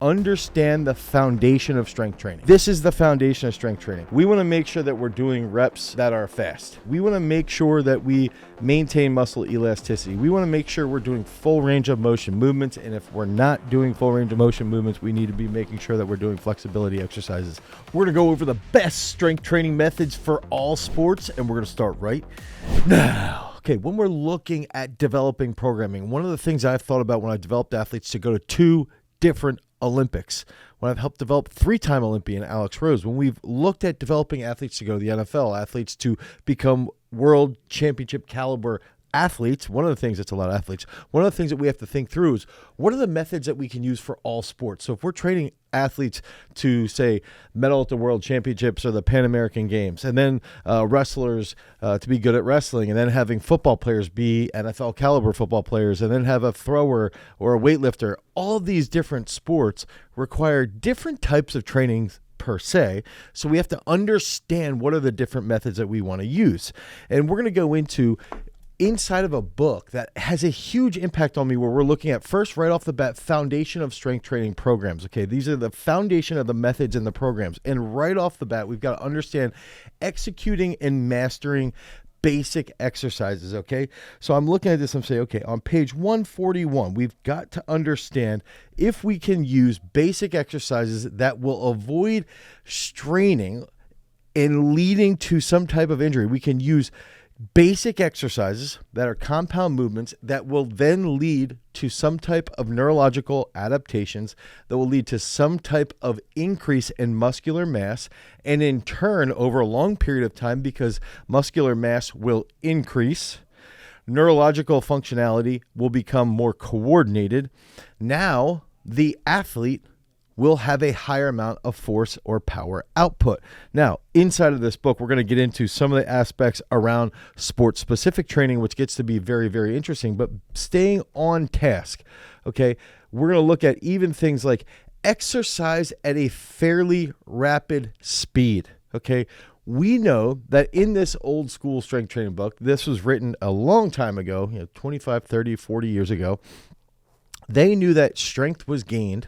understand the foundation of strength training. This is the foundation of strength training. We want to make sure that we're doing reps that are fast. We want to make sure that we maintain muscle elasticity. We want to make sure we're doing full range of motion movements. And if we're not doing full range of motion movements, we need to be making sure that we're doing flexibility exercises. We're going to go over the best strength training methods for all sports, and we're going to start right now. Okay, when we're looking at developing programming, one of the things I've thought about when I developed athletes to go to 2 different Olympics, when I've helped develop 3-time Olympian Alex Rose, when we've looked at developing athletes to go to the NFL, athletes to become world championship caliber athletes, one of the things that's a lot of athletes, one of the things that we have to think through is what are the methods that we can use for all sports? So if we're training athletes to, say, medal at the World Championships or the Pan American Games, and then wrestlers to be good at wrestling, and then having football players be NFL caliber football players, and then have a thrower or a weightlifter, all of these different sports require different types of trainings per se. So we have to understand what are the different methods that we want to use. And we're going to go into inside of a book that has a huge impact on me, where we're looking at first, right off the bat, foundation of strength training programs. Okay, these are the foundation of the methods and the programs. And right off the bat, we've got to understand executing and mastering basic exercises. Okay, so I'm looking at this, I'm saying, okay, on page 141, we've got to understand if we can use basic exercises that will avoid straining and leading to some type of injury. We can use basic exercises that are compound movements that will then lead to some type of neurological adaptations that will lead to some type of increase in muscular mass, and in turn, over a long period of time, because muscular mass will increase, neurological functionality will become more coordinated. Now, the athlete will have a higher amount of force or power output. Now, inside of this book, we're going to get into some of the aspects around sport-specific training, which gets to be very, very interesting, but staying on task, okay? We're going to look at even things like exercise at a fairly rapid speed, okay? We know that in this old school strength training book, this was written a long time ago, 25, 30, 40 years ago, they knew that strength was gained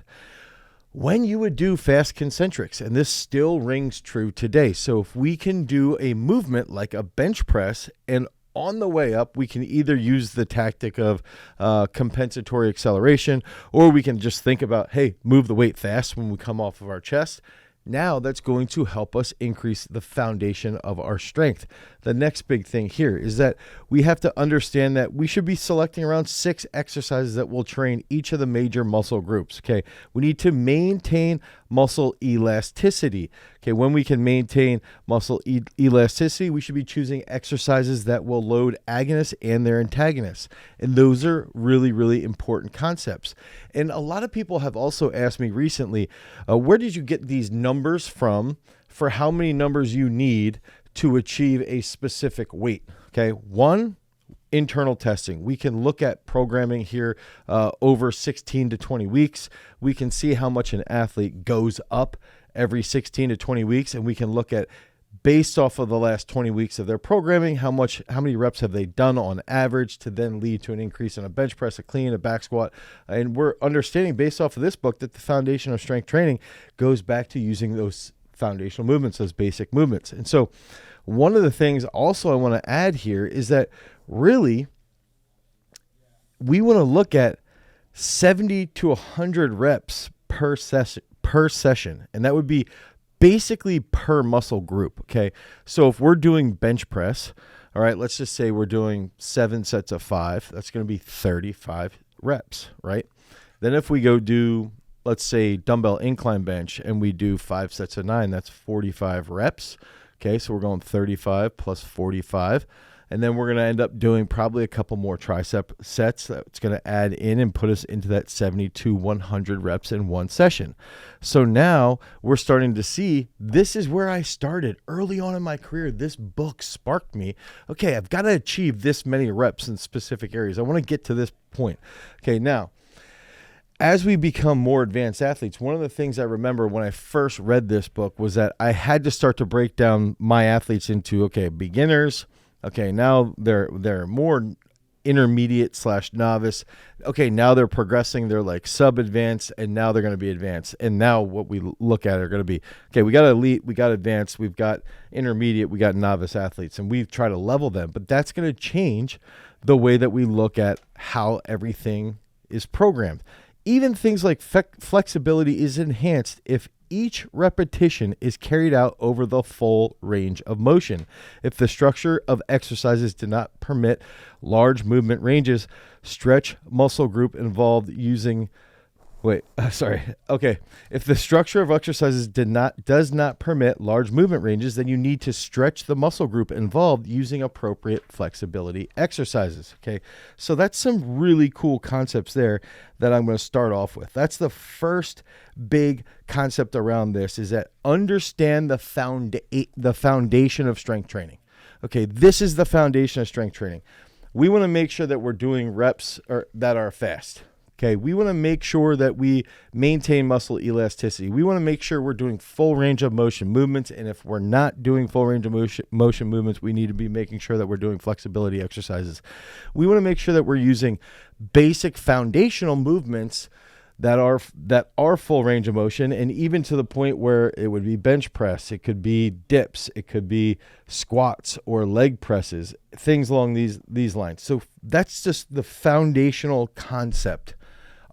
when you would do fast concentrics, and this still rings true today. So if we can do a movement like a bench press, and on the way up, we can either use the tactic of compensatory acceleration, or we can just think about, hey, move the weight fast when we come off of our chest. Now that's going to help us increase the foundation of our strength. The next big thing here is that we have to understand that we should be selecting around 6 exercises that will train each of the major muscle groups. Okay, we need to maintain muscle elasticity. Okay, when we can maintain muscle elasticity, we should be choosing exercises that will load agonists and their antagonists. And those are really, really important concepts. And a lot of people have also asked me recently, where did you get these numbers from for how many numbers you need to achieve a specific weight? Okay, one, internal testing. We can look at programming here over 16 to 20 weeks. We can see how much an athlete goes up every 16 to 20 weeks, and we can look at, based off of the last 20 weeks of their programming, how many reps have they done on average to then lead to an increase in a bench press, a clean, a back squat. And we're understanding based off of this book that the foundation of strength training goes back to using those foundational movements, those basic movements. And so one of the things also I want to add here is that really we want to look at 70 to 100 reps per session, and that would be basically per muscle group. Okay, so if we're doing bench press, all right, let's just say we're doing 7 sets of 5, that's going to be 35 reps, right? Then if we go do, let's say, dumbbell incline bench, and we do 5 sets of 9, that's 45 reps. Okay, so we're going 35 plus 45. And then we're going to end up doing probably a couple more tricep sets that's going to add in and put us into that 70 to 100 reps in one session. So now we're starting to see, this is where I started early on in my career. This book sparked me. Okay, I've got to achieve this many reps in specific areas. I want to get to this point. Okay, now, as we become more advanced athletes, one of the things I remember when I first read this book was that I had to start to break down my athletes into, okay, beginners. Okay, now they're more intermediate / novice. Okay, now they're progressing. They're like sub-advanced, and now they're going to be advanced. And now what we look at are going to be, okay, we got elite, we got advanced, we've got intermediate, we got novice athletes, and we try to level them. But that's going to change the way that we look at how everything is programmed. Even things like flexibility is enhanced if each repetition is carried out over the full range of motion. If the structure of exercises did not permit large movement ranges, stretch muscle group involved using If the structure of exercises does not permit large movement ranges, then you need to stretch the muscle group involved using appropriate flexibility exercises. Okay, so that's some really cool concepts there that I'm going to start off with. That's the first big concept around this, is that understand the foundation of strength training. Okay, this is the foundation of strength training. We want to make sure that we're doing reps that are fast. Okay, we want to make sure that we maintain muscle elasticity. We want to make sure we're doing full range of motion movements. And if we're not doing full range of motion movements, we need to be making sure that we're doing flexibility exercises. We want to make sure that we're using basic foundational movements that are full range of motion, and even to the point where it would be bench press, it could be dips, it could be squats or leg presses, things along these lines. So that's just the foundational concept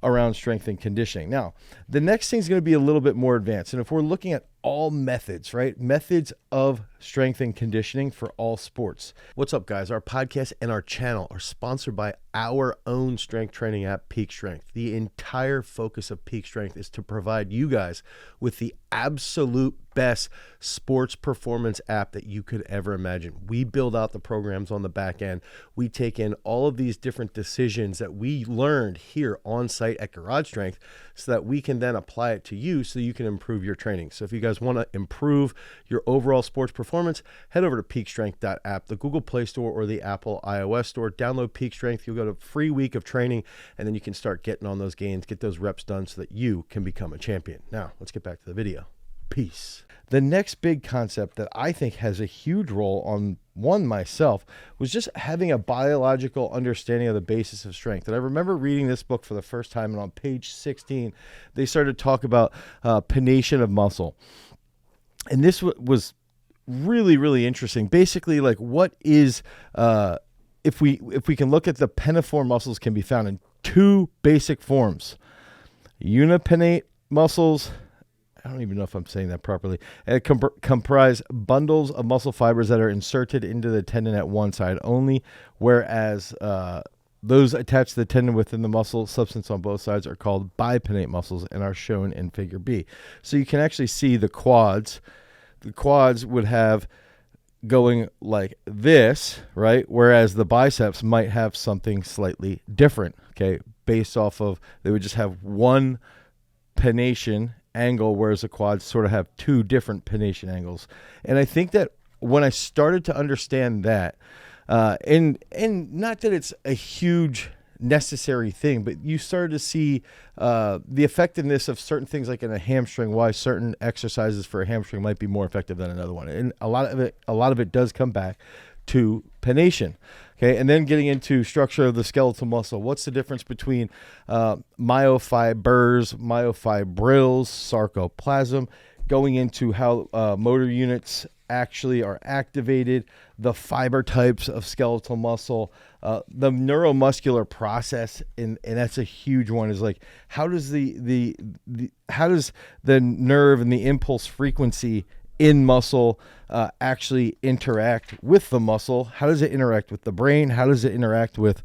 around strength and conditioning. Now, the next thing is going to be a little bit more advanced. And if we're looking at all methods, right? Methods of strength and conditioning for all sports. What's up, guys? Our podcast and our channel are sponsored by our own strength training app, Peak Strength. The entire focus of Peak Strength is to provide you guys with the absolute best sports performance app that you could ever imagine. We build out the programs on the back end. We take in all of these different decisions that we learned here on site at Garage Strength so that we can then apply it to you so you can improve your training. So if you guys want to improve your overall sports performance, head over to peakstrength.app, the Google Play Store or the Apple iOS Store. Download Peak Strength. You'll get a free week of training, and then you can start getting on those gains, get those reps done so that you can become a champion. Now, let's get back to the video. Peace. The next big concept that I think has a huge role on myself was just having a biological understanding of the basis of strength. And I remember reading this book for the first time, and on page 16, they started to talk about pennation of muscle. And this was really, really interesting. Basically, like, what is, if we can look at the peniform muscles, can be found in two basic forms: unipennate muscles. I don't even know if I'm saying that properly. And it comprise bundles of muscle fibers that are inserted into the tendon at one side only, whereas those attached to the tendon within the muscle substance on both sides are called bipennate muscles and are shown in figure B. So you can actually see the quads. The quads would have going like this, right? Whereas the biceps might have something slightly different, okay? Based off of, they would just have one pennation angle, whereas the quads sort of have two different pennation angles. And I think that when I started to understand that, and not that it's a huge necessary thing, but you started to see the effectiveness of certain things, like in a hamstring, why certain exercises for a hamstring might be more effective than another one. And a lot of it does come back to pennation. Okay, and then getting into structure of the skeletal muscle. What's the difference between myofibers, myofibrils, sarcoplasm, going into how motor units actually are activated, the fiber types of skeletal muscle, the neuromuscular process, and that's a huge one, is like, how does the nerve and the impulse frequency in muscle actually interact with the muscle? How does it interact with the brain? How does it interact with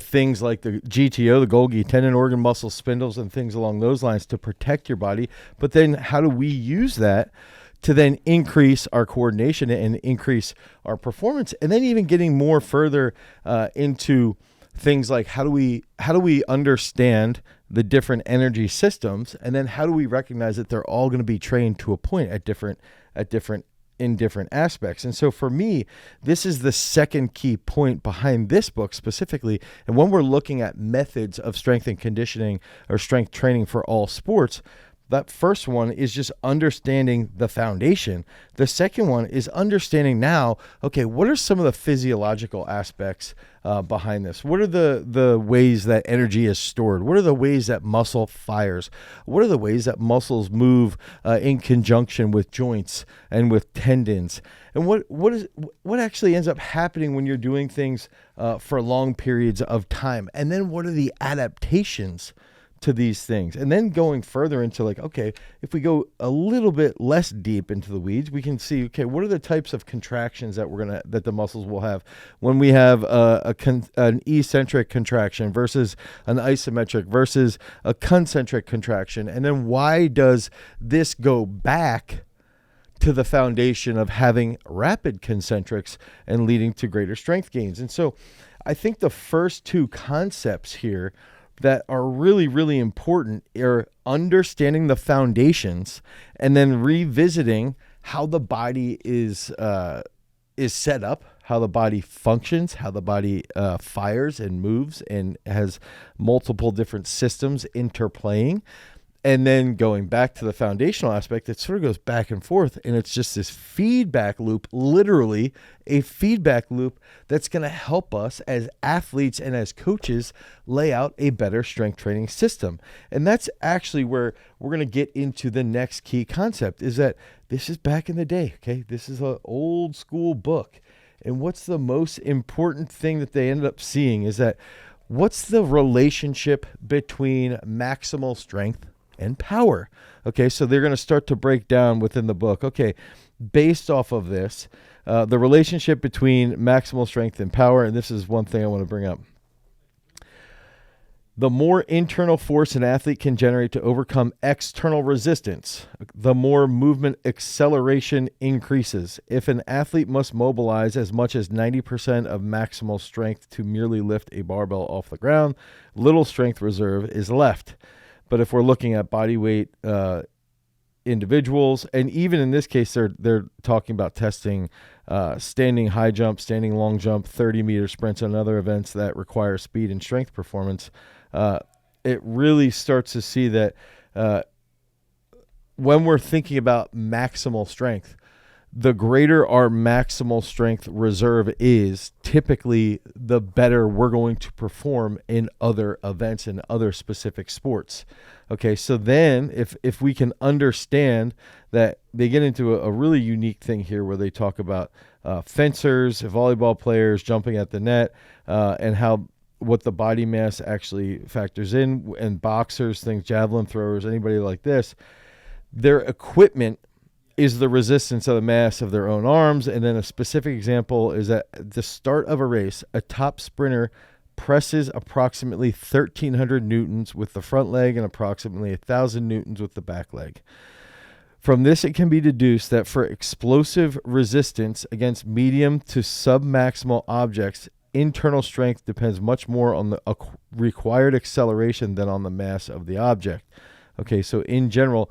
things like the GTO, the Golgi tendon, organ, muscle, spindles, and things along those lines to protect your body? But then how do we use that to then increase our coordination and increase our performance? And then even getting more further into things like, how do we understand the different energy systems, and then how do we recognize that they're all going to be trained to a point in different aspects? And so for me, this is the second key point behind this book specifically. And when we're looking at methods of strength and conditioning or strength training for all sports, that first one is just understanding the foundation. The second one is understanding now, okay, what are some of the physiological aspects behind this? What are the ways that energy is stored? What are the ways that muscle fires? What are the ways that muscles move in conjunction with joints and with tendons? And what actually ends up happening when you're doing things for long periods of time? And then what are the adaptations to these things? And then going further into like, okay, if we go a little bit less deep into the weeds, we can see, okay, what are the types of contractions that the muscles will have when we have an eccentric contraction versus an isometric versus a concentric contraction? And then why does this go back to the foundation of having rapid concentrics and leading to greater strength gains? And so I think the first two concepts here that are really, really important are understanding the foundations and then revisiting how the body is set up, how the body functions, how the body fires and moves and has multiple different systems interplaying. And then going back to the foundational aspect, it sort of goes back and forth, and it's just this feedback loop, literally a feedback loop that's going to help us as athletes and as coaches lay out a better strength training system. And that's actually where we're going to get into the next key concept, is that this is back in the day, okay? This is an old school book. And what's the most important thing that they ended up seeing is that what's the relationship between maximal strength and power? Okay, so they're going to start to break down within the book. Okay, based off of this, the relationship between maximal strength and power, and this is one thing I want to bring up. The more internal force an athlete can generate to overcome external resistance, the more movement acceleration increases. If an athlete must mobilize as much as 90% of maximal strength to merely lift a barbell off the ground, little strength reserve is left. But if we're looking at body weight individuals, and even in this case, they're talking about testing standing high jump, standing long jump, 30-meter sprints, and other events that require speed and strength performance, it really starts to see that when we're thinking about maximal strength, the greater our maximal strength reserve is, typically the better we're going to perform in other events and other specific sports. Okay, so then if we can understand that, they get into a really unique thing here where they talk about fencers, volleyball players jumping at the net, and how what the body mass actually factors in, and boxers, things, javelin throwers, anybody like this, their equipment is the resistance of the mass of their own arms. And then a specific example is that at the start of a race, a top sprinter presses approximately 1,300 newtons with the front leg and approximately 1,000 newtons with the back leg. From this, it can be deduced that for explosive resistance against medium to submaximal objects, internal strength depends much more on the required acceleration than on the mass of the object. Okay, so in general,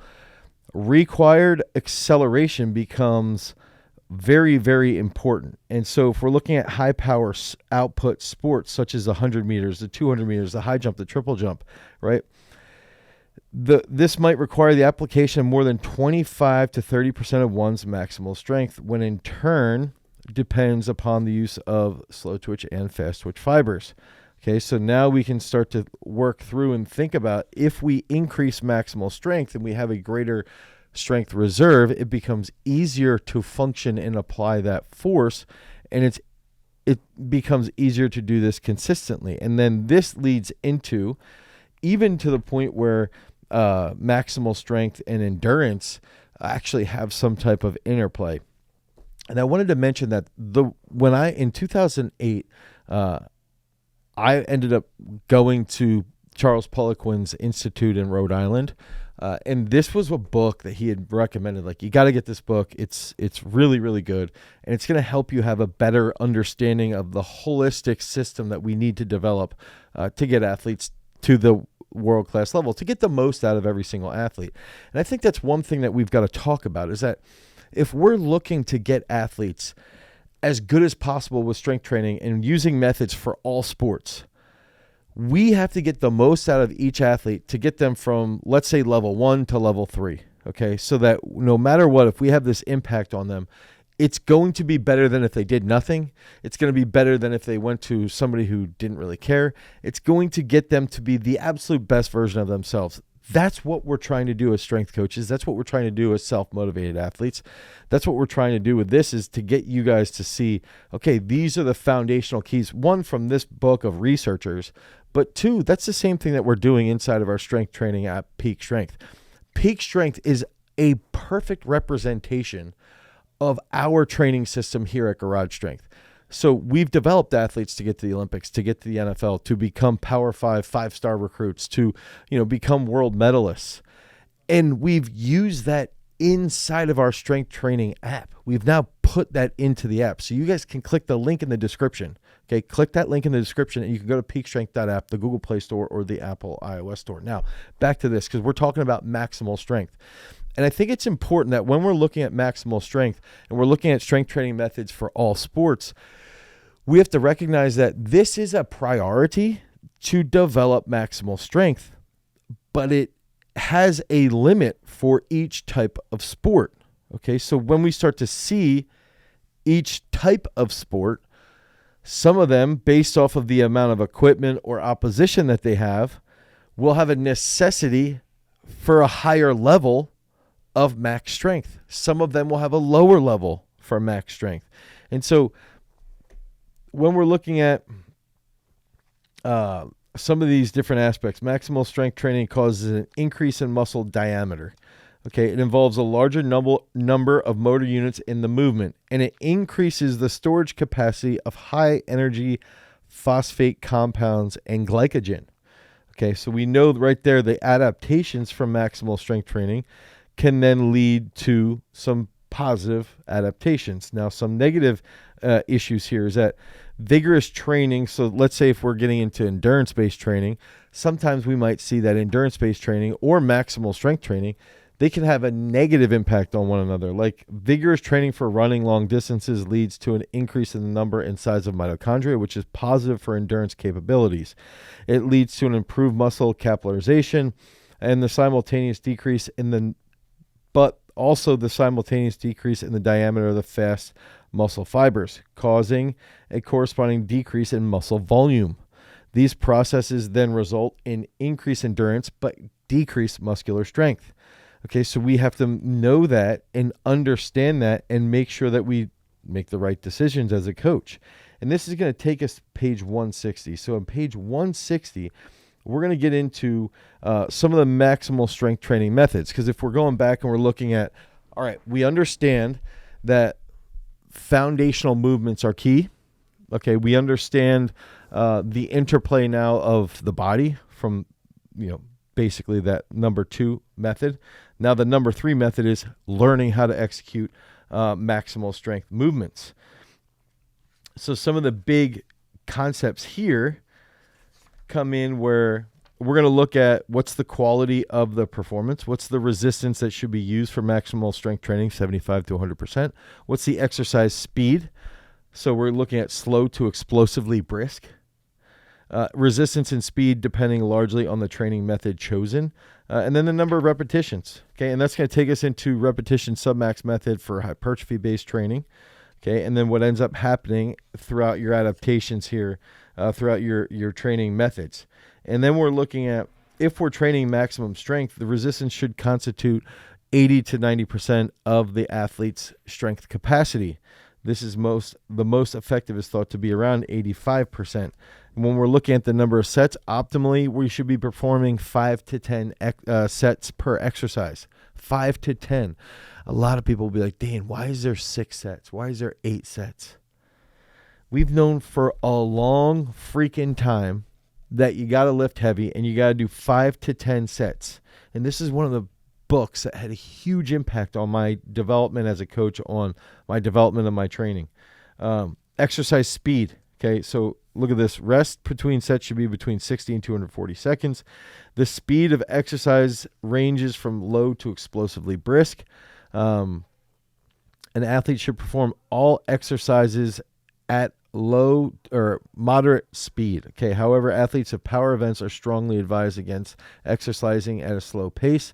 required acceleration becomes very, very important. And so if we're looking at high power output sports such as the 100 meters, the 200 meters, the high jump, the triple jump, right? This might require the application of more than 25 to 30% of one's maximal strength, when in turn depends upon the use of slow twitch and fast twitch fibers. Okay, so now we can start to work through and think about, if we increase maximal strength and we have a greater strength reserve, it becomes easier to function and apply that force, and it becomes easier to do this consistently. And then this leads into, even to the point where maximal strength and endurance actually have some type of interplay. And I wanted to mention that in 2008, I ended up going to Charles Poliquin's Institute in Rhode Island, and this was a book that he had recommended. Like, you got to get this book. It's really, really good, and it's going to help you have a better understanding of the holistic system that we need to develop to get athletes to the world-class level, to get the most out of every single athlete. And I think that's one thing that we've got to talk about, is that if we're looking to get athletes as good as possible with strength training and using methods for all sports, We have to get the most out of each athlete to get them from, let's say, level 1 to level 3. Okay. So that no matter what, if we have this impact on them, it's going to be better than if they did nothing. It's going to be better than if they went to somebody who didn't really care. It's going to get them to be the absolute best version of themselves. That's what we're trying to do as strength coaches. That's what we're trying to do as self-motivated athletes. That's what we're trying to do with this, is to get you guys to see, okay, these are the foundational keys. One, from this book of researchers, but two, that's the same thing that we're doing inside of our strength training app, Peak Strength. Peak Strength is a perfect representation of our training system here at Garage Strength. So we've developed athletes to get to the Olympics, to get to the NFL, to become Power 5 5-star recruits, to, become world medalists. And we've used that inside of our strength training app. We've now put that into the app. So you guys can click the link in the description. Okay, click that link in the description and you can go to peakstrength.app, the Google Play Store or the Apple iOS Store. Now, back to this, because we're talking about maximal strength. And I think it's important that when we're looking at maximal strength and we're looking at strength training methods for all sports, we have to recognize that this is a priority to develop maximal strength, but it has a limit for each type of sport. Okay, so when we start to see each type of sport, some of them, based off of the amount of equipment or opposition that they have, will have a necessity for a higher level of max strength. Some of them will have a lower level for max strength. And so when we're looking at some of these different aspects, maximal strength training causes an increase in muscle diameter. Okay, it involves a larger number of motor units in the movement, and it increases the storage capacity of high energy phosphate compounds and glycogen. Okay, so we know right there the adaptations from maximal strength training can then lead to some positive adaptations. Now, some negative issues here is that vigorous training, so let's say if we're getting into endurance-based training, sometimes we might see that endurance-based training or maximal strength training, they can have a negative impact on one another. Like vigorous training for running long distances leads to an increase in the number and size of mitochondria, which is positive for endurance capabilities. It leads to an improved muscle capillarization and the simultaneous decrease in the decrease in the diameter of the fast muscle fibers, causing a corresponding decrease in muscle volume. These processes then result in increased endurance but decreased muscular strength. Okay, so we have to know that and understand that and make sure that we make the right decisions as a coach. And this is going to take us to page 160. So on page 160, we're going to get into some of the maximal strength training methods. Because if we're going back and we're looking at, all right, we understand that foundational movements are key. Okay, we understand the interplay now of the body from, basically that number 2 method. Now the number 3 method is learning how to execute maximal strength movements. So some of the big concepts here come in where we're going to look at what's the quality of the performance, what's the resistance that should be used for maximal strength training, 75 to 100%, what's the exercise speed. So we're looking at slow to explosively brisk. Resistance and speed depending largely on the training method chosen, and then the number of repetitions. Okay, and that's going to take us into repetition submax method for hypertrophy-based training. Okay, and then what ends up happening throughout your adaptations here, throughout your training methods. And then we're looking at, if we're training maximum strength, the resistance should constitute 80 to 90% of the athlete's strength capacity. This is the most effective is thought to be around 85%. When we're looking at the number of sets, optimally, we should be performing 5 to 10 sets per exercise. 5 to 10. A lot of people will be like, Dane, why is there 6 sets? Why is there 8 sets? We've known for a long freaking time that you got to lift heavy and you got to do 5 to 10 sets. And this is one of the books that had a huge impact on my development as a coach, on my development of my training. Exercise speed. Okay, so look at this. Rest between sets should be between 60 and 240 seconds. The speed of exercise ranges from low to explosively brisk. An athlete should perform all exercises at low or moderate speed. Okay. However, athletes of power events are strongly advised against exercising at a slow pace.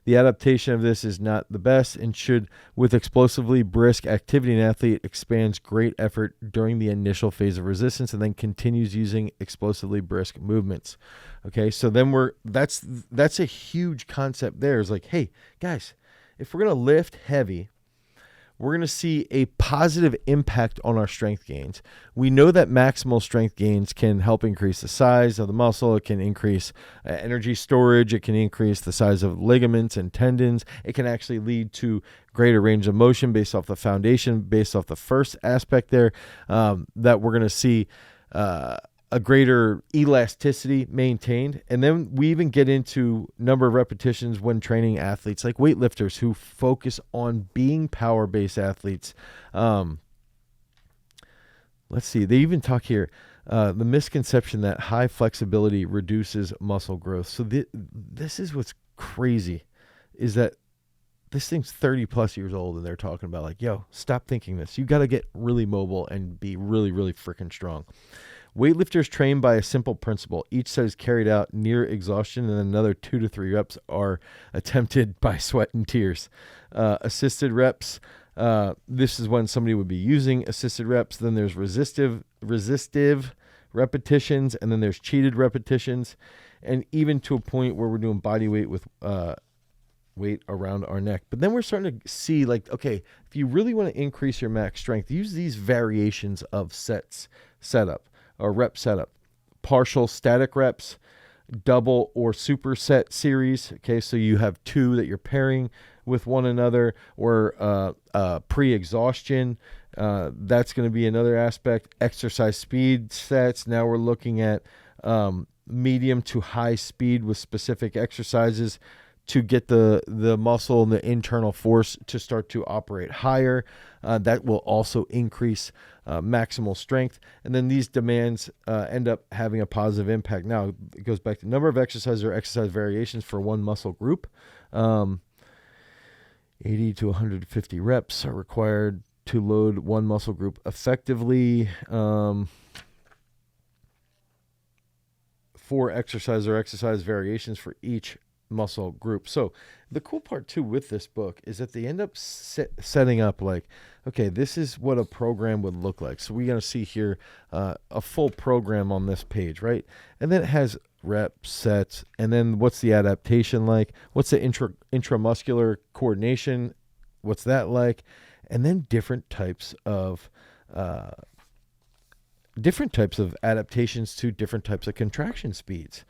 The adaptation of this is not the best and should, with explosively brisk activity, an athlete expands great effort during the initial phase of resistance and then continues using explosively brisk movements. Okay, so then that's a huge concept there. It's like, hey, guys, if we're going to lift heavy, we're going to see a positive impact on our strength gains. We know that maximal strength gains can help increase the size of the muscle. It can increase energy storage. It can increase the size of ligaments and tendons. It can actually lead to greater range of motion based off the foundation, based off the first aspect there, that we're going to see a greater elasticity maintained. And then we even get into number of repetitions when training athletes like weightlifters who focus on being power-based athletes. Let's see, they even talk here, the misconception that high flexibility reduces muscle growth. So this is what's crazy, is that this thing's 30 plus years old and they're talking about like, yo, stop thinking this. You got to get really mobile and be really, really freaking strong. Weightlifters train by a simple principle. Each set is carried out near exhaustion, and another 2 to 3 reps are attempted by sweat and tears. Assisted reps, this is when somebody would be using assisted reps. Then there's resistive repetitions, and then there's cheated repetitions, and even to a point where we're doing body weight with weight around our neck. But then we're starting to see like, okay, if you really want to increase your max strength, use these variations of setup. Or rep setup, partial static reps, double or superset series. Okay, so you have 2 that you're pairing with one another, or pre-exhaustion. That's going to be another aspect. Exercise speed sets. Now we're looking at medium to high speed with specific exercises to get the muscle and the internal force to start to operate higher. That will also increase maximal strength. And then these demands end up having a positive impact. Now, it goes back to number of exercises or exercise variations for one muscle group. 80 to 150 reps are required to load one muscle group effectively. 4 exercise or exercise variations for each muscle group. So the cool part too with this book is that they end up setting up like, okay, this is what a program would look like. So we're going to see here a full program on this page, right? And then it has reps, sets, and then what's the adaptation like? What's the intramuscular coordination? What's that like? And then different types of adaptations to different types of contraction speeds,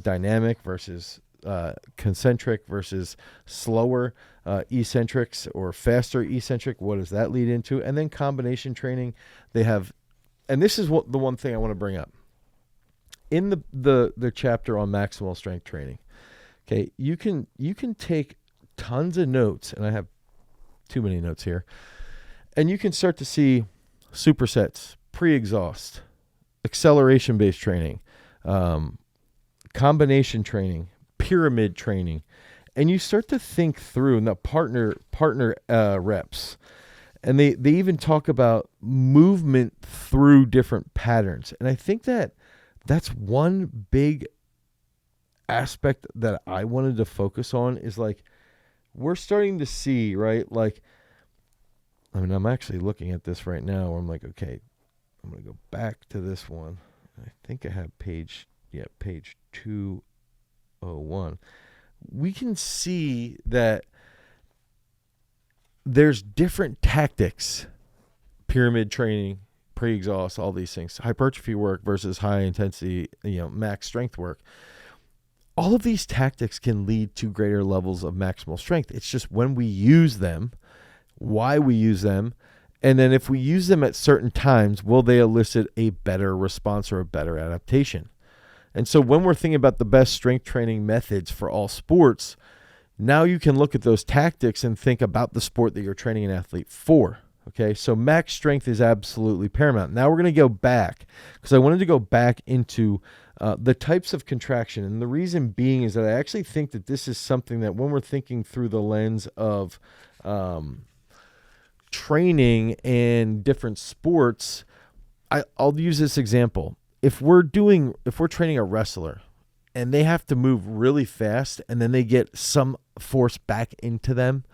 dynamic versus concentric versus slower eccentrics or faster eccentric. What does that lead into? And then combination training. They have, and this is what the one thing I want to bring up in the chapter on maximal strength training. Okay, you can take tons of notes, and I have too many notes here, and you can start to see supersets, pre-exhaust, acceleration based training, combination training, pyramid training, and you start to think through the partner reps, and they even talk about movement through different patterns. And I think that's one big aspect that I wanted to focus on, is like we're starting to see, right? Like, I mean, I'm actually looking at this right now where I'm like, okay, I'm going to go back to this one. I think I have page 201. We can see that there's different tactics, pyramid training, pre-exhaust, all these things, hypertrophy work versus high intensity, max strength work. All of these tactics can lead to greater levels of maximal strength. It's just when we use them, why we use them, and then if we use them at certain times, will they elicit a better response or a better adaptation? And so when we're thinking about the best strength training methods for all sports, now you can look at those tactics and think about the sport that you're training an athlete for. Okay, so max strength is absolutely paramount. Now we're going to go back, because I wanted to go back into the types of contraction. And the reason being is that I actually think that this is something that when we're thinking through the lens of training and different sports, I'll use this example. If we're training a wrestler and they have to move really fast and then they get some force back into them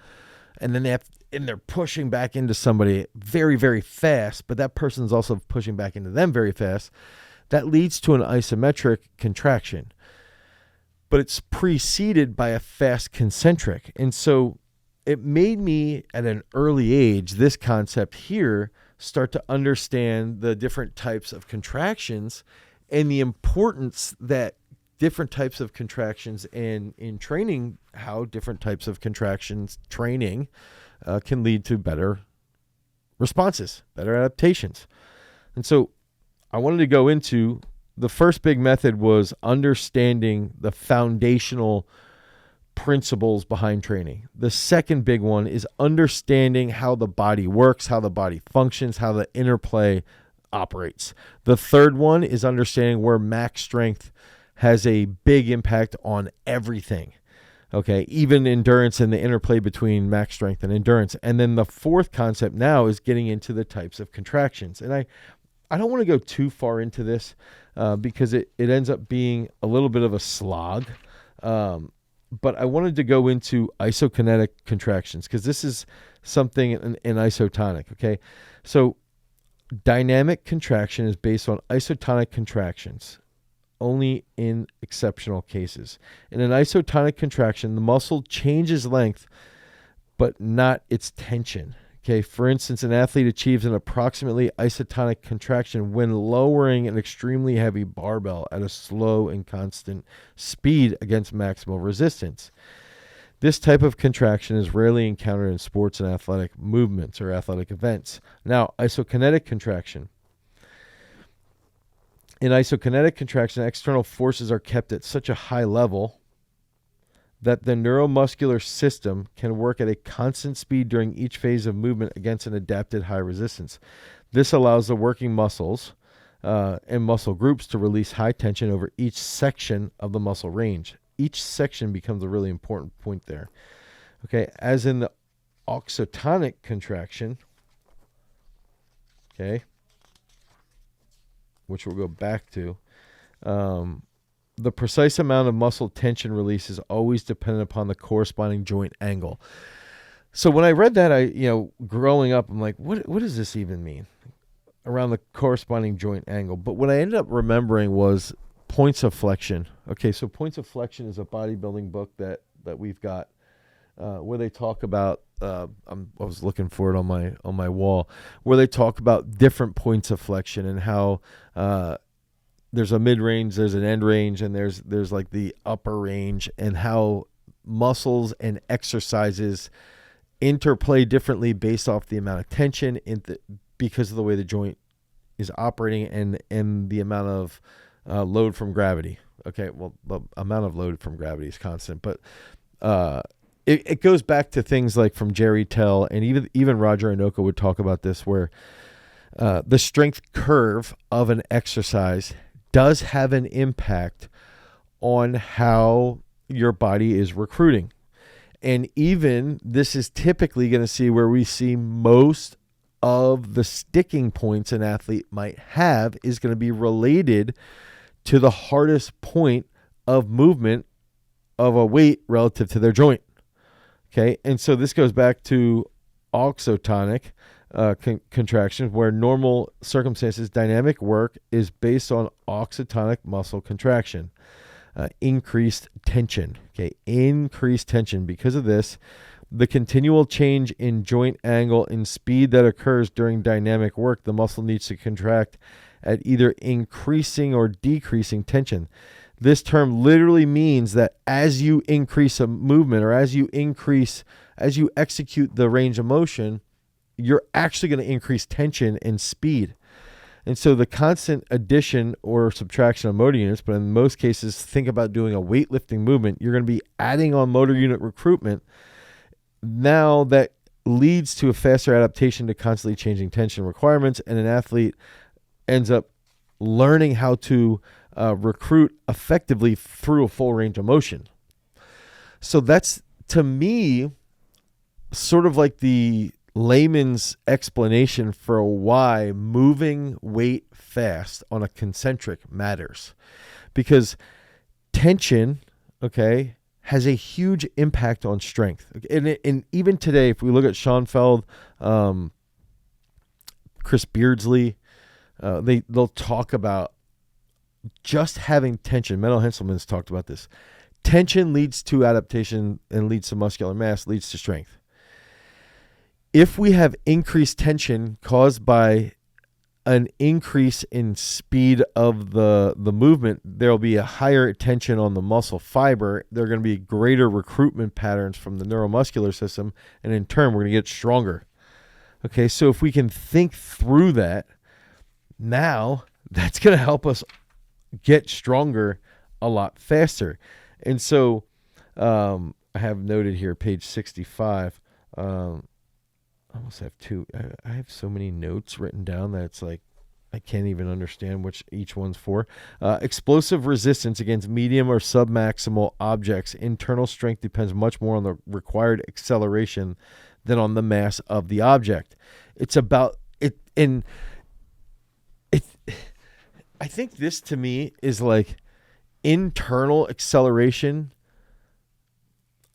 and then they're pushing back into somebody very, very fast, but that person's also pushing back into them very fast, that leads to an isometric contraction. But it's preceded by a fast concentric. And so it made me, at an early age, this concept here, start to understand the different types of contractions and the importance that different types of contractions in training, how different types of contractions training can lead to better responses, better adaptations. And so I wanted to go into the first big method was understanding the foundational principles behind training. The second big one is understanding how the body works, how the body functions, how the interplay operates. The third one is understanding where max strength has a big impact on everything. Okay, even endurance and the interplay between max strength and endurance. And then the fourth concept now is getting into the types of contractions. And I don't want to go too far into this because it ends up being a little bit of a slog. But I wanted to go into isokinetic contractions because this is something in isotonic, okay? So dynamic contraction is based on isotonic contractions, only in exceptional cases. In an isotonic contraction, the muscle changes length, but not its tension. Okay, for instance, an athlete achieves an approximately isotonic contraction when lowering an extremely heavy barbell at a slow and constant speed against maximal resistance. This type of contraction is rarely encountered in sports and athletic movements or athletic events. Now, isokinetic contraction. In isokinetic contraction, external forces are kept at such a high level that the neuromuscular system can work at a constant speed during each phase of movement against an adapted high resistance. This allows the working muscles and muscle groups to release high tension over each section of the muscle range. Each section becomes a really important point there. Okay, as in the oxytonic contraction, okay, which we'll go back to, the precise amount of muscle tension release is always dependent upon the corresponding joint angle. So when I read that, growing up, I'm like, what does this even mean? Around the corresponding joint angle. But what I ended up remembering was points of flexion. Okay, so Points of Flexion is a bodybuilding book that we've got where they talk about, I was looking for it on my wall, where they talk about different points of flexion and how there's a mid-range, there's an end range, and there's like the upper range, and how muscles and exercises interplay differently based off the amount of tension because of the way the joint is operating and the amount of load from gravity. Okay, well, the amount of load from gravity is constant, but it goes back to things like from Jerry Tell, and even Roger Inoka would talk about this, where the strength curve of an exercise does have an impact on how your body is recruiting. And even this is typically going to see where we see most of the sticking points an athlete might have is going to be related to the hardest point of movement of a weight relative to their joint. Okay, and so this goes back to oxytonic contractions, where normal circumstances dynamic work is based on oxytonic muscle contraction, increased tension. Okay, increased tension. Because of this, the continual change in joint angle and speed that occurs during dynamic work, the muscle needs to contract at either increasing or decreasing tension. This term literally means that as you increase a movement, or as you execute the range of motion, you're actually going to increase tension and speed. And so the constant addition or subtraction of motor units, but in most cases, think about doing a weightlifting movement, you're going to be adding on motor unit recruitment. Now that leads to a faster adaptation to constantly changing tension requirements, and an athlete ends up learning how to recruit effectively through a full range of motion. So that's, to me, sort of like the layman's explanation for why moving weight fast on a concentric matters. Because tension, okay, has a huge impact on strength. And even today, if we look at Schoenfeld, Chris Beardsley, they'll talk about just having tension. Menno Henselman's talked about this. Tension leads to adaptation and leads to muscular mass, leads to strength. If we have increased tension caused by an increase in speed of the movement, there'll be a higher tension on the muscle fiber. There are going to be greater recruitment patterns from the neuromuscular system, and in turn, we're going to get stronger. Okay, so if we can think through that, now that's going to help us get stronger a lot faster. And so I have noted here, page 65, I almost have two. I have so many notes written down that it's like I can't even understand which each one's for. Explosive resistance against medium or submaximal objects. Internal strength depends much more on the required acceleration than on the mass of the object. It's about it, and it. I think this to me is like internal acceleration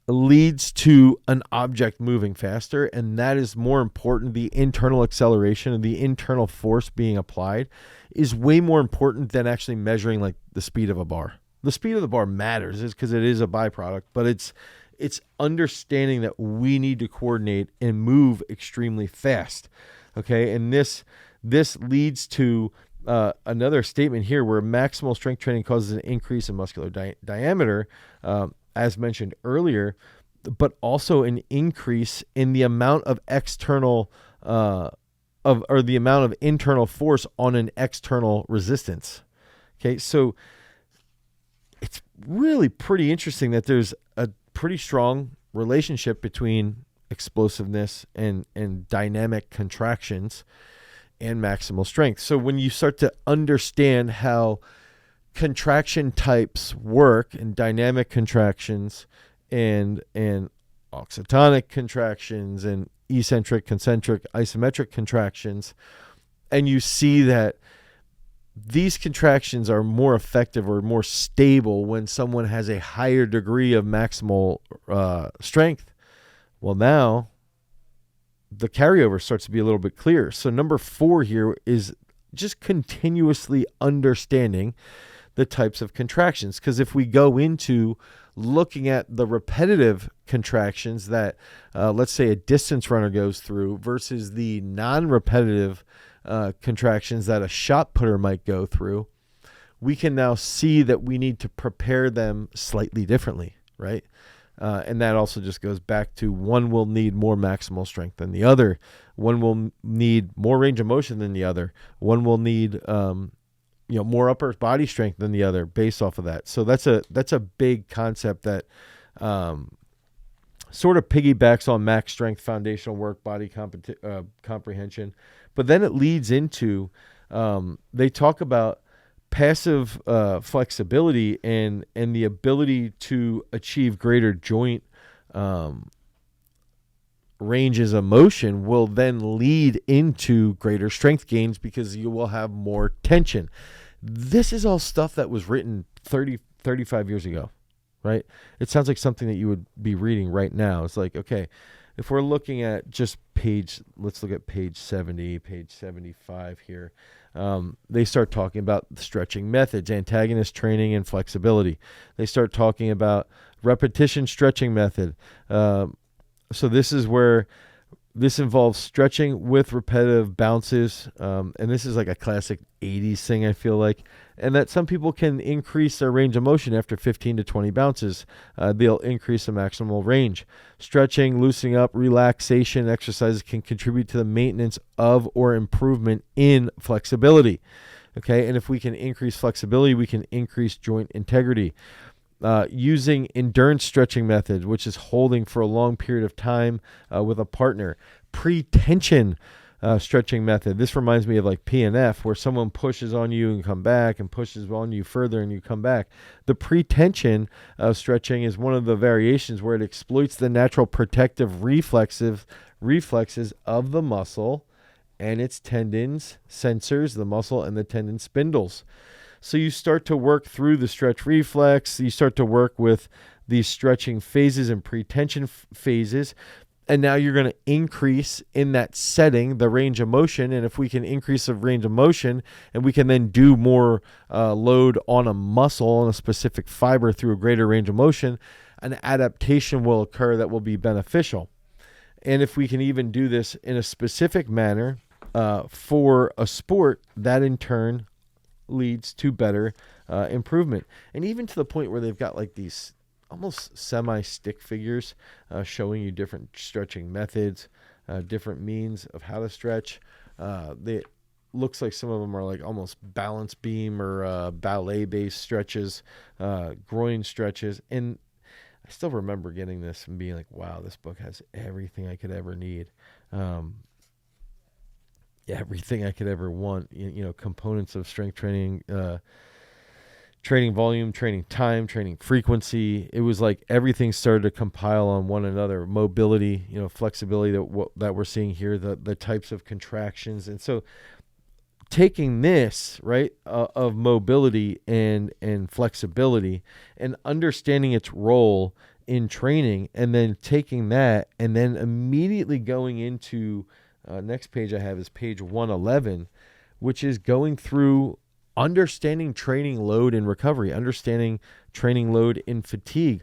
leads to an object moving faster, and that is more important. The internal acceleration and the internal force being applied is way more important than actually measuring like the speed of a bar. The speed of the bar matters is because it is a byproduct, but it's understanding that we need to coordinate and move extremely fast. Okay, and this leads to another statement here where maximal strength training causes an increase in muscular diameter, as mentioned earlier, but also an increase in the amount of external or the amount of internal force on an external resistance. Okay, so it's really pretty interesting that there's a pretty strong relationship between explosiveness and dynamic contractions and maximal strength. So when you start to understand how contraction types work and dynamic contractions and oxytonic contractions and eccentric, concentric, isometric contractions, and you see that these contractions are more effective or more stable when someone has a higher degree of maximal strength, well, now the carryover starts to be a little bit clearer. So number 4 here is just continuously understanding the types of contractions. Because if we go into looking at the repetitive contractions that, let's say, a distance runner goes through versus the non-repetitive contractions that a shot putter might go through, we can now see that we need to prepare them slightly differently, right? And that also just goes back to one will need more maximal strength than the other. One will need more range of motion than the other. One will need more upper body strength than the other based off of that. So that's a big concept that sort of piggybacks on max strength, foundational work, body comprehension. But then it leads into, they talk about passive flexibility and the ability to achieve greater joint ranges of motion will then lead into greater strength gains because you will have more tension. This is all stuff that was written 35 years ago, right? It sounds like something that you would be reading right now. It's like, okay, if we're looking at just let's look at page 70, page 75 here. They start talking about stretching methods, antagonist training, and flexibility. They start talking about repetition stretching method. So this is where this involves stretching with repetitive bounces. And this is like a classic 80s thing, I feel like. And that some people can increase their range of motion after 15 to 20 bounces. They'll increase the maximal range. Stretching, loosening up, relaxation exercises can contribute to the maintenance of or improvement in flexibility. Okay, and if we can increase flexibility, we can increase joint integrity. Using endurance stretching method, which is holding for a long period of time with a partner. Pre-tension stretching method. This reminds me of like PNF, where someone pushes on you and come back and pushes on you further and you come back. The pretension stretching is one of the variations where it exploits the natural protective reflexes of the muscle and its tendons, sensors, the muscle and the tendon spindles. So you start to work through the stretch reflex. You start to work with these stretching phases and pretension phases. And now you're going to increase in that setting the range of motion. And if we can increase the range of motion and we can then do more load on a muscle, on a specific fiber through a greater range of motion, an adaptation will occur that will be beneficial. And if we can even do this in a specific manner for a sport, that in turn leads to better improvement. And even to the point where they've got like these almost semi-stick figures showing you different stretching methods, different means of how to stretch. They looks like some of them are like almost balance beam or ballet-based stretches, groin stretches. And I still remember getting this and being like, wow, this book has everything I could ever need. Everything I could ever want, components of strength training, training volume, training time, training frequency. It was like everything started to compile on one another. Mobility, flexibility that we're seeing here, the types of contractions. And so taking this, right, of mobility and flexibility and understanding its role in training, and then taking that and then immediately going into next page I have is page 111, which is going through understanding training load and recovery, understanding training load in fatigue,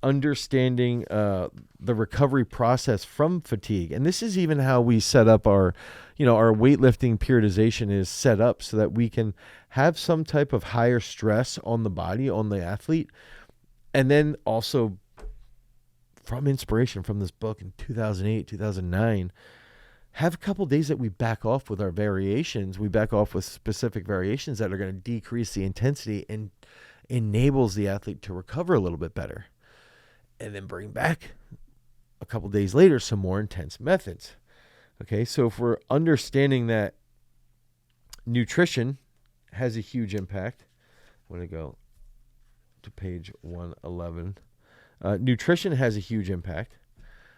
understanding the recovery process from fatigue. And this is even how we set up our weightlifting periodization is set up so that we can have some type of higher stress on the body, on the athlete. And then also from inspiration from this book in 2008, 2009, have a couple days that we back off with our variations. We back off with specific variations that are going to decrease the intensity and enables the athlete to recover a little bit better. And then bring back a couple days later some more intense methods. Okay, so if we're understanding that nutrition has a huge impact, I'm going to go to page 111. Nutrition has a huge impact.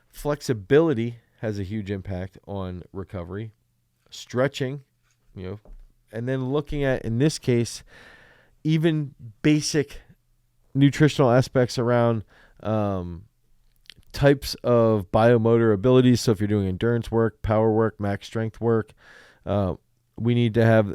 Flexibility has a huge impact on recovery. Stretching, and then looking at, in this case, even basic nutritional aspects around types of biomotor abilities. So if you're doing endurance work, power work, max strength work, we need to have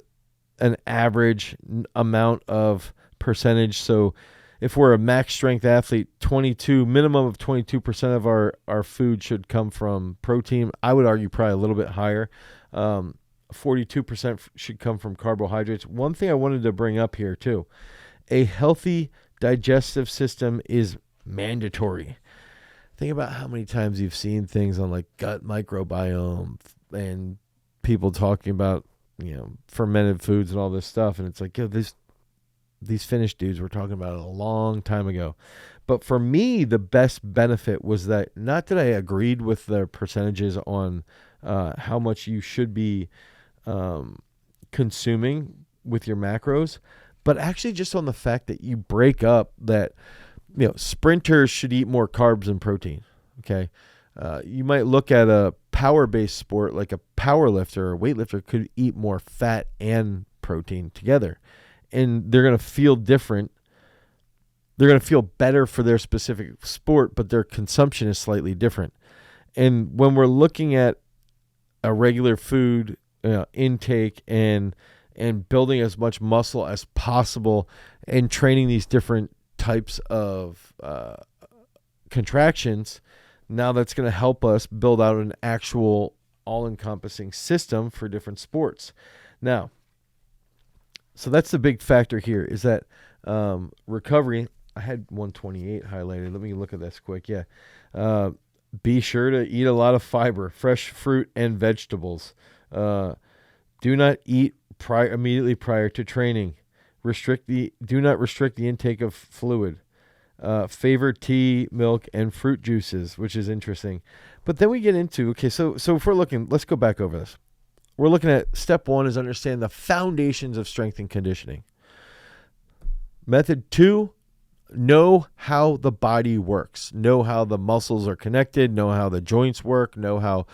an average amount of percentage. So if we're a max strength athlete, minimum of 22% of our food should come from protein. I would argue probably a little bit higher. 42% should come from carbohydrates. One thing I wanted to bring up here too, a healthy digestive system is mandatory. Think about how many times you've seen things on like gut microbiome and people talking about, fermented foods and all this stuff. And it's like, these Finnish dudes were talking about it a long time ago. But for me, the best benefit was that not that I agreed with the percentages on how much you should be consuming with your macros, but actually just on the fact that you break up that, sprinters should eat more carbs and protein. Okay. You might look at a power-based sport like a power lifter or weightlifter could eat more fat and protein together. And they're going to feel different. They're going to feel better for their specific sport, but their consumption is slightly different. And when we're looking at a regular food intake and building as much muscle as possible and training these different types of contractions, now that's going to help us build out an actual all-encompassing system for different sports. Now, so that's the big factor here is that recovery. I had 128 highlighted. Let me look at this quick. Yeah. Be sure to eat a lot of fiber, fresh fruit and vegetables. Do not eat immediately prior to training. Do not restrict the intake of fluid. Favor tea, milk, and fruit juices, which is interesting. But then we get into, so if we're looking, let's go back over this. we're looking at step 1 is understand the foundations of strength and conditioning. Method 2, know how the body works, know how the muscles are connected, know how the joints work, know how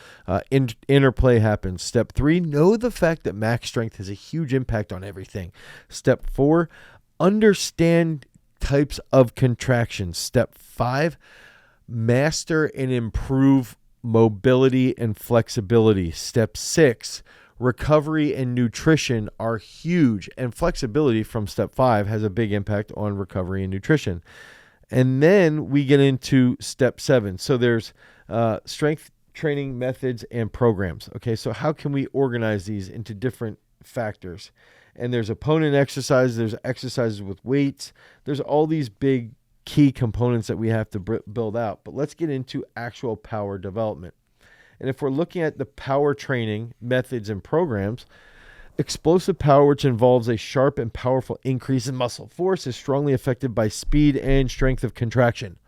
interplay happens. Step 3, know the fact that max strength has a huge impact on everything. Step 4, understand types of contractions. Step 5, master and improve mobility and flexibility. Step 6, recovery and nutrition are huge, and flexibility from step 5 has a big impact on recovery and nutrition. And then we get into step 7. So there's strength training methods and programs. Okay, so how can we organize these into different factors? And there's opponent exercises, there's exercises with weights, there's all these big key components that we have to build out. But let's get into actual power development. And if we're looking at the power training methods and programs, explosive power, which involves a sharp and powerful increase in muscle force, is strongly affected by speed and strength of contraction.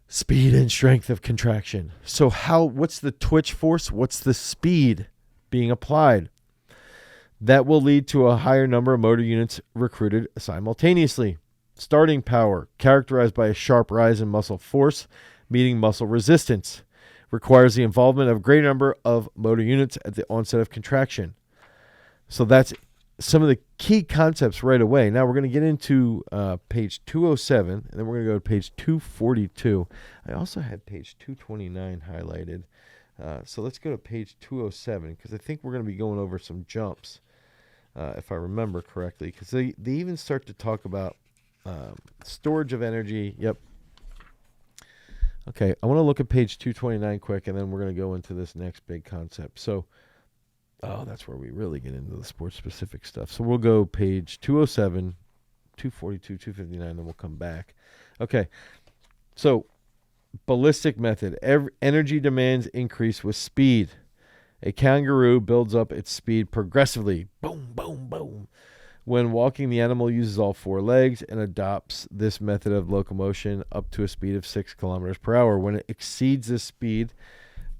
Speed and strength of contraction. So what's the twitch force? What's the speed being applied? That will lead to a higher number of motor units recruited simultaneously. Starting power, characterized by a sharp rise in muscle force, meeting muscle resistance, requires the involvement of a greater number of motor units at the onset of contraction. So that's some of the key concepts right away. Now we're going to get into page 207, and then we're going to go to page 242. I also had page 229 highlighted. So let's go to page 207, because I think we're going to be going over some jumps, if I remember correctly, because they even start to talk about storage of energy. Yep. Okay, I want to look at page 229 quick, and then we're going to go into this next big concept. So, that's where we really get into the sports-specific stuff. So we'll go page 207, 242, 259, then we'll come back. Okay, so ballistic method. Energy demands increase with speed. A kangaroo builds up its speed progressively. Boom, boom, boom. When walking, the animal uses all 4 legs and adopts this method of locomotion up to a speed of 6 kilometers per hour. When it exceeds this speed,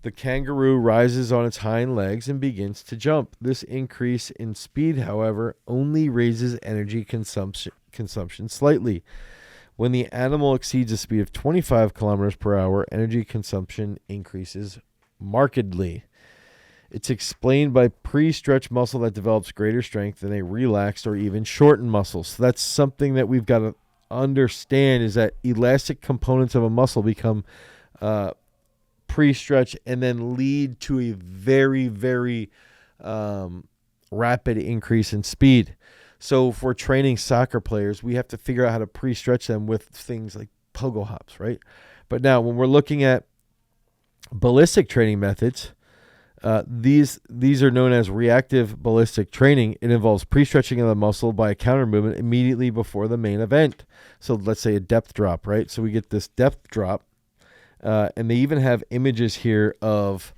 the kangaroo rises on its hind legs and begins to jump. This increase in speed, however, only raises energy consumption slightly. When the animal exceeds a speed of 25 kilometers per hour, energy consumption increases markedly. It's explained by pre-stretched muscle that develops greater strength than a relaxed or even shortened muscle. So that's something that we've got to understand, is that elastic components of a muscle become pre-stretched and then lead to a very, very rapid increase in speed. So if we're training soccer players, we have to figure out how to pre-stretch them with things like pogo hops, right? But now when we're looking at ballistic training methods, these are known as reactive ballistic training. It involves pre-stretching of the muscle by a counter movement immediately before the main event. So let's say a depth drop, right? So we get this depth drop, and they even have images here of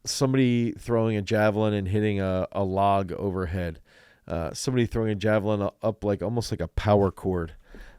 somebody throwing a javelin and hitting a log overhead. Somebody throwing a javelin up almost like a power cord,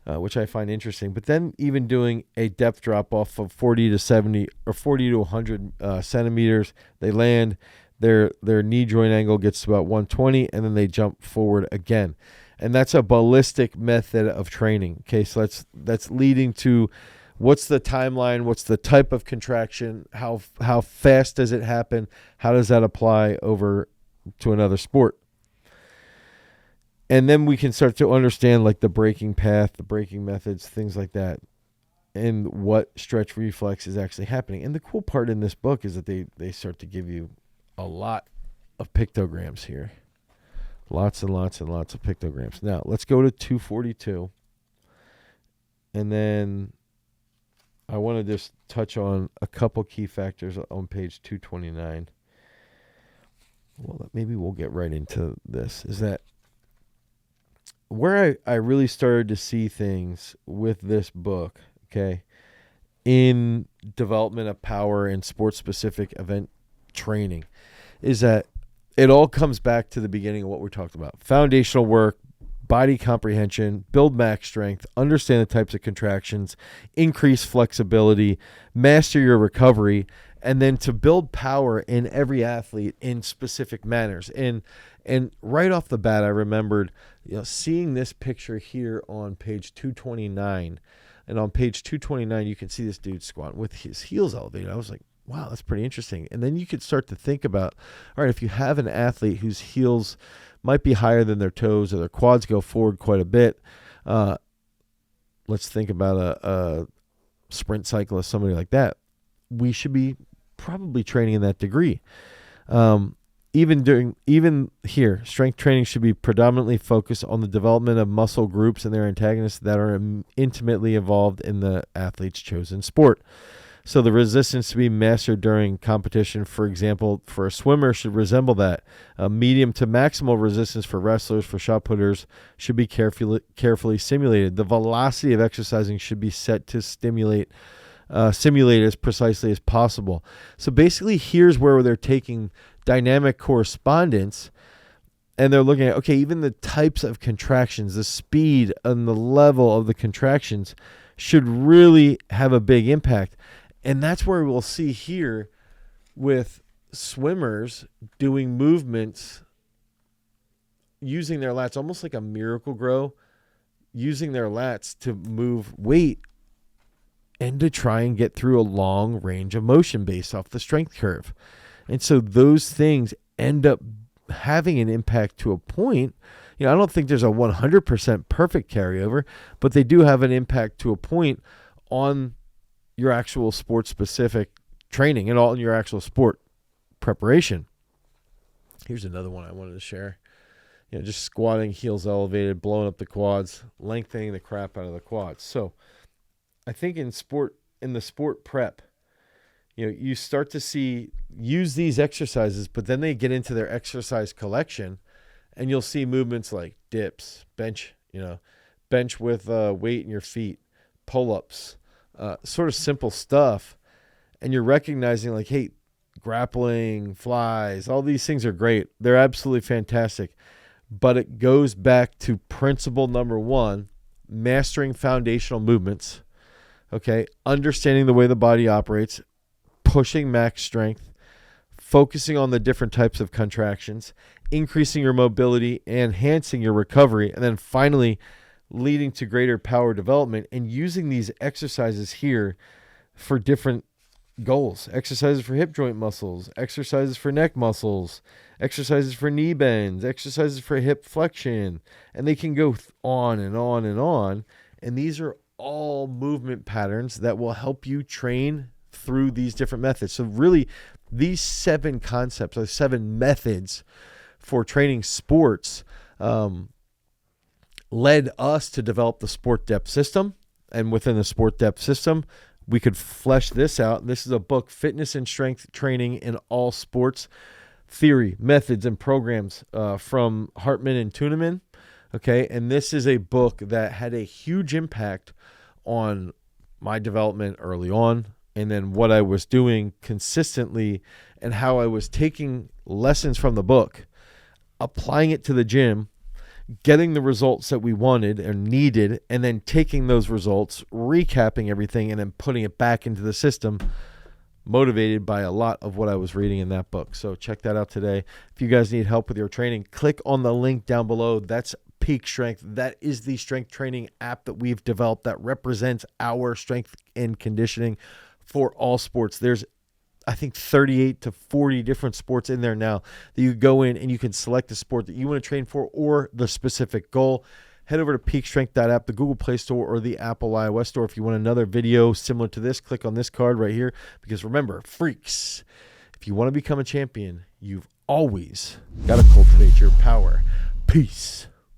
which I find interesting. But then even doing a depth drop off of 40 to 70 or 40 to 100 centimeters, they land, their knee joint angle gets to about 120, and then they jump forward again. And that's a ballistic method of training. Okay, so that's leading to what's the timeline, what's the type of contraction, how fast does it happen, how does that apply over to another sport. And then we can start to understand like the braking path, the braking methods, things like that, and what stretch reflex is actually happening. And the cool part in this book is that they start to give you a lot of pictograms here. Lots and lots and lots of pictograms. Now, let's go to 242. And then I want to just touch on a couple key factors on page 229. Well, maybe we'll get right into this, is that where I really started to see things with this book, okay, in development of power and sports-specific event training, is that it all comes back to the beginning of what we're talking about. Foundational work, body comprehension, build max strength, understand the types of contractions, increase flexibility, master your recovery, and then to build power in every athlete in specific manners. And right off the bat, I remembered, seeing this picture here on page 229. And on page 229, you can see this dude squatting with his heels elevated. I was like, wow, that's pretty interesting. And then you could start to think about, all right, if you have an athlete whose heels might be higher than their toes or their quads go forward quite a bit, let's think about a sprint cyclist, somebody like that. We should be probably training in that degree. Even here, strength training should be predominantly focused on the development of muscle groups and their antagonists that are intimately involved in the athlete's chosen sport. So the resistance to be mastered during competition, for example, for a swimmer should resemble that. Medium to maximal resistance for wrestlers, for shot putters, should be carefully simulated. The velocity of exercising should be set to simulate as precisely as possible. So basically, here's where they're taking dynamic correspondence, and they're looking at, okay, even the types of contractions, the speed and the level of the contractions should really have a big impact. And that's where we'll see here with swimmers doing movements using their lats, almost like a miracle grow, using their lats to move weight and to try and get through a long range of motion based off the strength curve. And so those things end up having an impact to a point. I don't think there's a 100% perfect carryover, but they do have an impact to a point on your actual sport specific training and all in your actual sport preparation. Here's another one I wanted to share. Just squatting, heels elevated, blowing up the quads, lengthening the crap out of the quads. So I think in the sport prep, you start to use these exercises, but then they get into their exercise collection, and you'll see movements like dips, bench with weight in your feet, pull-ups, sort of simple stuff. And you're recognizing like, hey, grappling, flies, all these things are great. They're absolutely fantastic. But it goes back to principle number one, mastering foundational movements. Okay, understanding the way the body operates, pushing max strength, focusing on the different types of contractions, increasing your mobility, enhancing your recovery, and then finally leading to greater power development, and using these exercises here for different goals. Exercises for hip joint muscles, exercises for neck muscles, exercises for knee bends, exercises for hip flexion, and they can go on and on and on. And these are all movement patterns that will help you train through these different methods. So really, these 7 concepts, or 7 methods for training sports, led us to develop the sport depth system. And within the sport depth system, we could flesh this out. This is a book, Fitness and Strength Training in All Sports, Theory, Methods, and Programs from Hartman and Tuneman. Okay, and this is a book that had a huge impact on my development early on, and then what I was doing consistently, and how I was taking lessons from the book, applying it to the gym, getting the results that we wanted and needed, and then taking those results, recapping everything, and then putting it back into the system, motivated by a lot of what I was reading in that book. So check that out today. If you guys need help with your training, click on the link down below. That's Peak Strength. That is the strength training app that we've developed that represents our strength and conditioning for all sports. There's, I think, 38 to 40 different sports in there now that you go in and you can select the sport that you want to train for or the specific goal. Head over to peakstrength.app, the Google Play Store or the Apple iOS Store. If you want another video similar to this, click on this card right here. Because remember, freaks, if you want to become a champion, you've always got to cultivate your power. Peace.